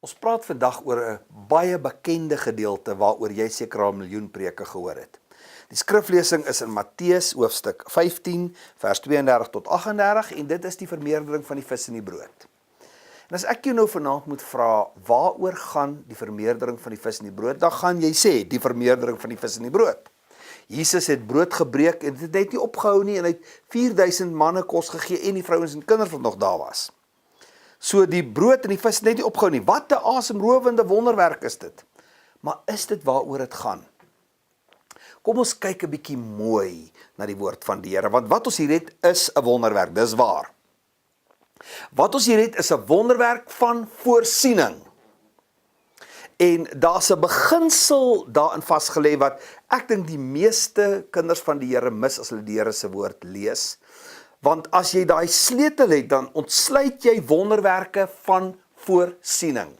Ons praat vandag oor 'n baie bekende gedeelte waaroor jy seker al 'n miljoen preke gehoor het. Die skriflesing is in Matteus hoofstuk 15 vers 32 tot 38 en dit is die vermeerdering van die vis en die brood. En as ek jou nou vanaand moet vra, waaroor gaan die vermeerdering van die vis en die brood, dan gaan jy sê, die vermeerdering van die vis en die brood. Jesus het brood gebreek en dit het nie opgehou nie en hy het 4000 manne kos gegee en die vrouens en kinders wat nog daar was. So die brood en die vis het net nie opgehou nie. Wat 'n asemrowende wonderwerk is dit. Maar is dit waaroor dit gaan? Kom ons kyk 'n bietjie mooi na die woord van die Here, want wat ons hier het is 'n wonderwerk, dis waar. Wat ons hier het is 'n wonderwerk van voorsiening. En daar's 'n beginsel daarin vasgelê wat ek dink die meeste kinders van die Here mis as hulle die Here se woord lees. Want as jy daai sleutel het, dan ontsluit jy wonderwerke van voorsiening.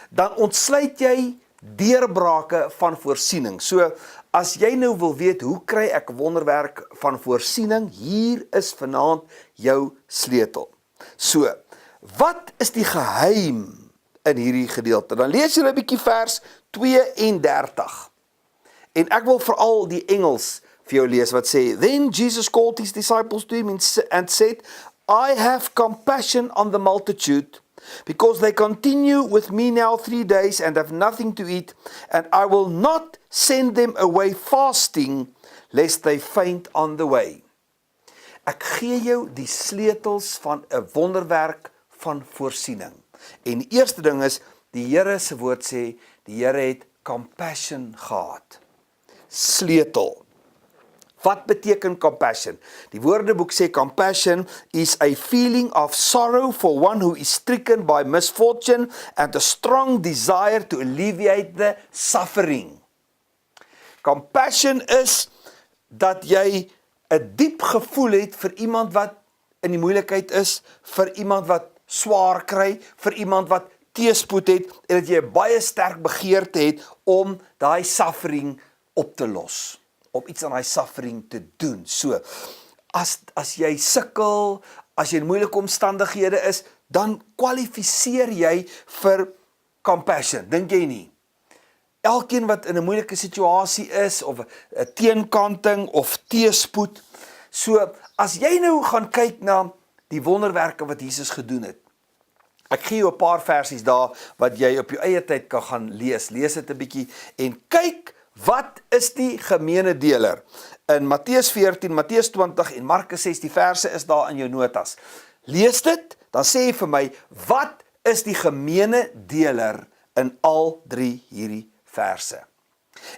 Dan ontsluit jy deurbrake van voorsiening. So, as jy nou wil weet, hoe kry ek 'n wonderwerk van voorsiening? Hier is vanaand jou sleutel. So, wat is die geheim in hierdie gedeelte? Dan lees jy 'n bietjie vers 32. En ek wil veral die Engels vir jou lees wat sê, Then Jesus called his disciples to him and said, I have compassion on the multitude, because they continue with me now 3 days and have nothing to eat, and I will not send them away fasting, lest they faint on the way. Ek gee jou die sleutels van 'n wonderwerk van voorsiening. En die eerste ding is, die Here se woord sê, die Here het compassion gehad. Sleutel. Wat beteken compassion? Die Woordeboek sê compassion is a feeling of sorrow for one who is stricken by misfortune and a strong desire to alleviate the suffering. Compassion is dat jy 'n diep gevoel het vir iemand wat in die moeilikheid is, vir iemand wat swaar kry, vir iemand wat teëspoed het en dat jy 'n baie sterk begeerte het om daai suffering op te los. Om iets aan daai suffering te doen. So, as jy sukkel, as jy in moeilike omstandighede is, dan kwalifiseer jy vir compassion, dink jy nie? Elkeen wat in 'n moeilike situasie is, of 'n teenkanting, of teëspoed. So, as jy nou gaan kyk na die wonderwerke wat Jesus gedoen het, ek gee jou 'n paar versies daar, wat jy op jou eie tyd kan gaan lees. Lees dit 'n bietjie, en kyk, wat is die gemeene deler? In Matteus 14, Matteus 20 en Markus 6, die verse is daar in jou notas. Lees dit, dan sê jy vir my, wat is die gemeene deler in al 3 hierdie verse?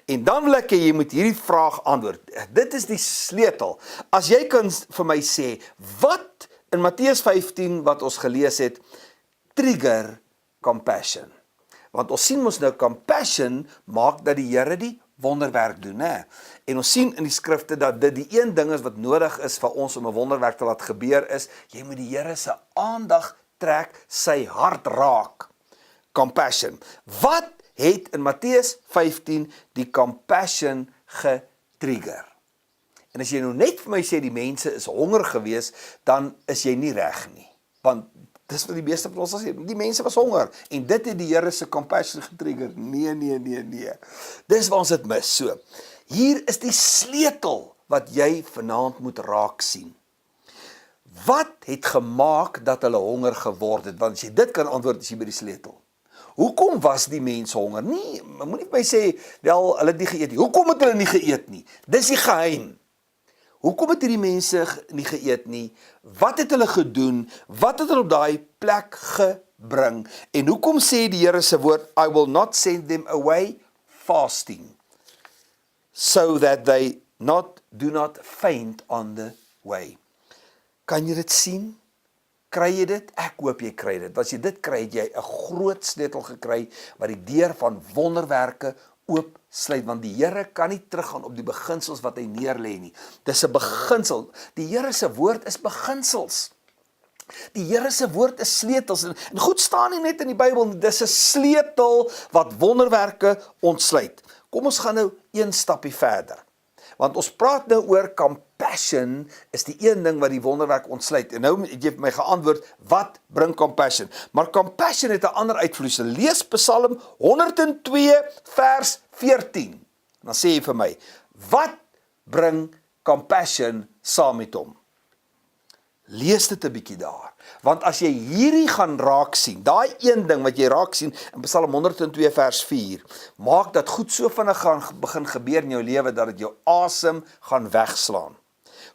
En dan wil ek hê jy moet hierdie vraag antwoord. Dit is die sleutel. As jy kan vir my sê, wat in Matteus 15 wat ons gelees het, trigger compassion? Want ons sien ons nou compassion maak dat die Here die wonderwerk doen, hè? En ons sien in die skrifte dat dit die een ding is wat nodig is vir ons om 'n wonderwerk te laat gebeur is, jy moet die Here se aandag trek, sy hart raak. Compassion. Wat het in Matteus 15 die compassion getrigger? En as jy nou net vir my sê die mense is honger gewees, dan is jy nie reg nie. Want dis wat die meeste van ons sê, die mense was honger, en dit het die Here se compassion getrigger. Nee. Dis waar ons dit mis. So, hier is die sleutel wat jy vanaand moet raak sien. Wat het gemaak dat hulle honger geword het? Want as jy dit kan antwoord, is jy by die sleutel. Hoekom was die mense honger? Nee, moenie vir my sê, wel, hulle het nie geëet nie. Hoekom het hulle nie geëet nie? Dis die geheim. Hoekom het hierdie mense nie geëet nie? Wat het hulle gedoen? Wat het hulle op daai plek gebring? En hoekom sê die Here se woord, I will not send them away fasting, so that they do not faint on the way. Kan jy dit sien? Kry jy dit? Ek hoop jy kry dit. As jy dit kry, het jy 'n groot sleutel gekry, wat die deur van wonderwerke oopsluit, want die Here kan nie teruggaan op die beginsels wat hy neerlê nie. Dis 'n beginsel. Die Here se woord is beginsels. Die Here se woord is sleutels. En goed staan nie net in die Bybel, dis 'n sleutel wat wonderwerke ontsluit. Kom ons gaan nou een stappie verder. Want ons praat nou oor compassion is die een ding wat die wonderwerk ontsluit. En nou het jy my geantwoord, wat bring compassion? Maar compassion het 'n ander uitvloeisel. Lees Psalm 102 vers 14. Dan sê jy vir my, wat bring compassion saam met hom? Lees dit 'n bietjie daar. Want as jy hierdie gaan raak sien, daai een ding wat jy raak sien in Psalm 102 vers 4, maak dat goed so vinnig gaan begin gebeur in jou lewe dat dit jou asem gaan wegslaan.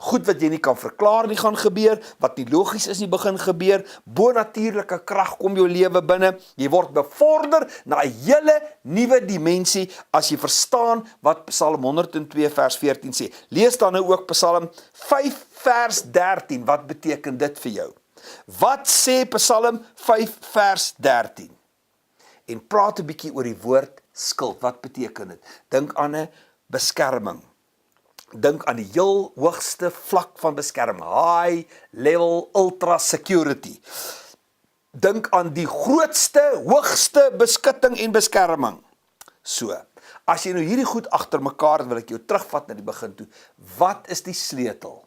Goed wat jy nie kan verklaar nie gaan gebeur, wat nie logies is nie begin gebeur, bonatuurlike krag kom jou lewe binne, jy word bevorder na 'n hele nuwe dimensie as jy verstaan wat Psalm 102 vers 14 sê. Lees dan nou ook Psalm 5 vers 13, wat beteken dit vir jou? Wat sê Psalm 5 vers 13? En praat 'n bietjie oor die woord skuld, wat beteken dit? Dink aan 'n beskerming. Dink aan die heel hoogste vlak van beskerming, high level ultra security. Dink aan die grootste, hoogste beskutting en beskerming. So, as jy nou hierdie goed agter mekaar het, wil ek jou terugvat na die begin toe. Wat is die sleutel?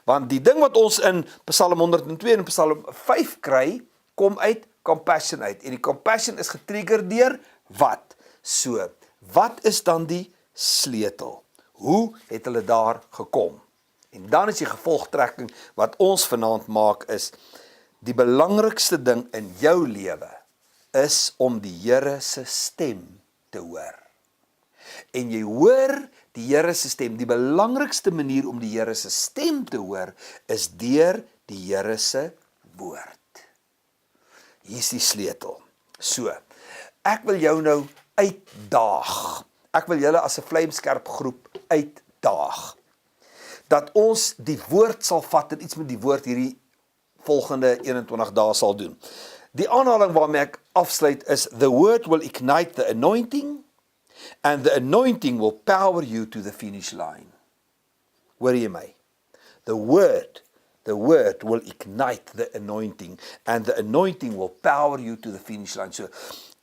Want die ding wat ons in Psalm 102 en Psalm 5 kry, kom uit compassion uit. En die compassion is getrigger deur wat? So, wat is dan die sleutel? Hoe het hulle daar gekom? En dan is die gevolgtrekking wat ons vanaand maak is, die belangrikste ding in jou lewe is om die Here se stem te hoor. En jy hoor die Here se stem. Die belangrikste manier om die Here se stem te hoor is deur die Here se woord. Hier is die sleutel. So, ek wil jou nou uitdaag. Ek wil julle as 'n vlamskerp groep uitdaag. Dat ons die woord sal vat en iets met die woord hierdie volgende 21 dae sal doen. Die aanhaling waarmee ek afsluit is, the word will ignite the anointing and the anointing will power you to the finish line. Hoor jy my? The word will ignite the anointing and the anointing will power you to the finish line. So,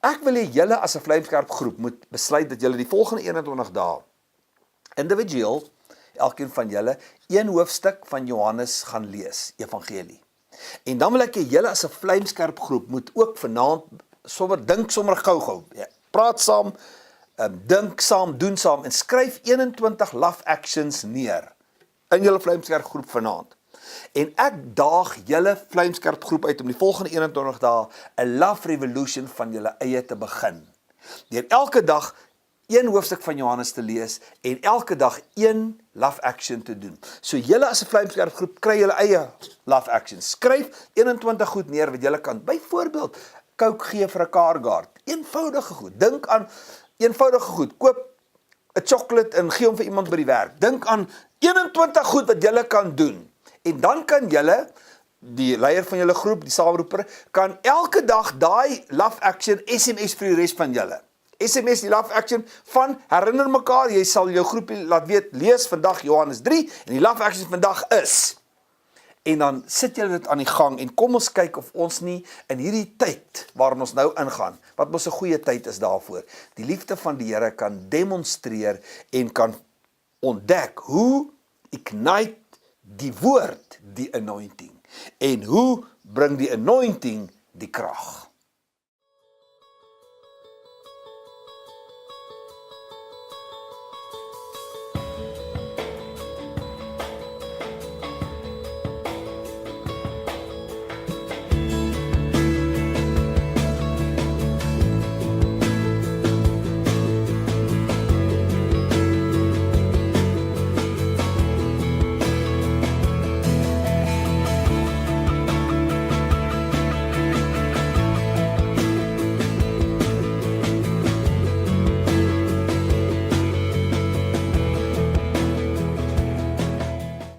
ek wil hê julle as 'n vlamskerp groep moet besluit dat julle die volgende 21 dae individueel, elkeen van julle, een hoofstuk van Johannes gaan lees, evangelie. En dan wil ek hê julle as 'n vlamskerp groep moet ook vanaand dink sommer gou-gou. Ja, praat saam, dink saam, doen saam en skryf 21 love actions neer in julle vlamskerp groep vanaand. En ek daag julle vlamskerp groep uit om die volgende 21 dae 'n love revolution van julle eie te begin. Deur elke dag een hoofstuk van Johannes te lees en elke dag een love action te doen. So julle as 'n vlamskerp groep kry julle eie love actions. Skryf 21 goed neer wat julle kan. Byvoorbeeld, Coke gee vir 'n car guard. Eenvoudige goed. Dink aan eenvoudige goed. Koop 'n chocolate en gee hom vir iemand by die werk. Dink aan 21 goed wat julle kan doen. En dan kan julle, die leier van julle groep, die saamroeper, kan elke dag daai love action SMS vir die res van julle. SMS die love action van herinner mekaar, jy sal jou groepie laat weet, lees vandag Johannes 3 en die love action vandag is. En dan sit julle dit aan die gang en kom ons kyk of ons nie in hierdie tyd waarin ons nou ingaan, wat ons 'n goeie tyd is daarvoor, die liefde van die Here kan demonstreer en kan ontdek hoe ignite die woord die anointing en hoe bring die anointing die krag.